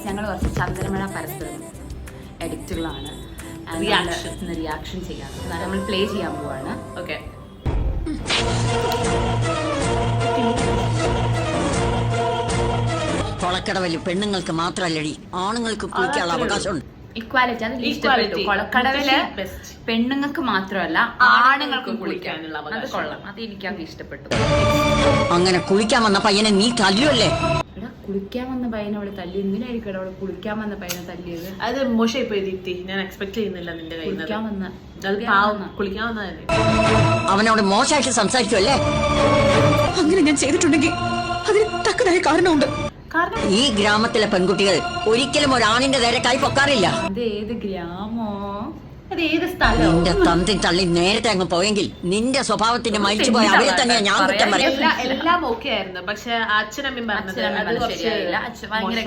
ഞങ്ങൾ കുറച്ച് ചന്ദ്രമഴ പരസ്പരം എഡിറ്റുകളാണ് റിയാക്ഷൻ ചെയ്യാം. നമ്മൾ പ്ലേ ചെയ്യാൻ പോവാണ്. ഓക്കെ. കൊളക്കടവല് പെണ്ണുങ്ങൾക്ക് മാത്രല്ലടി, ആണുങ്ങൾക്ക് കുളിക്കാനുള്ള അവകാശമുണ്ട്. ഇക്വാലിറ്റി അത് ഇഷ്ടപ്പെട്ടു. കൊളക്കടവില് പെണ്ണുങ്ങൾക്ക് മാത്രമല്ല ആണുങ്ങൾക്കും കുളിക്കാനുള്ള അത് കൊള്ളാം. അത് എനിക്കങ്ങ് ഇഷ്ടപ്പെട്ടു. അങ്ങനെ കുളിക്കാൻ വന്ന പയ്യനെ നീ തല്ലുവല്ലേ? എടാ, കുളിക്കാൻ വന്ന പയ്യനെ അവള് തല്ലി. എന്തിനായിരിക്കും അവള് കുളിക്കാൻ വന്ന പയ്യനെ തല്ലിയത്? അത് മോശമായി പോയി ദീപ്തി. ഞാൻ എക്സ്പെക്ട് ചെയ്യുന്നില്ല നിന്റെ കയ്യിൽ കുളിക്കാൻ വന്ന കുളിക്കാൻ വന്നതല്ലേ. അവനോട് മോശമായിട്ട് സംസാരിക്കുമല്ലേ? അങ്ങനെ ഞാൻ ചെയ്തിട്ടുണ്ടെങ്കിൽ അതിന് തക്കതായ കാരണമുണ്ട്. ഈ ഗ്രാമത്തിലെ പെൺകുട്ടികൾ ഒരിക്കലും ഒരാണിന്റെ നേരെ കൈ പൊക്കാറില്ല. അത് ഏത് ഗ്രാമോ, അത് ഏത് സ്ഥലം? നിന്റെ തന്തി തള്ളി നേരത്തെ അങ്ങ് പോയെങ്കിൽ നിന്റെ സ്വഭാവത്തിന്റെ മരിച്ചു പോയ അവരെ തന്നെയാ ഞാൻ കുറ്റം പറയാം. എല്ലാം ഓക്കെ ആയിരുന്നു, പക്ഷെ അച്ഛനമ്മയും പറഞ്ഞത് ശരിയായില്ല. ഭയങ്കര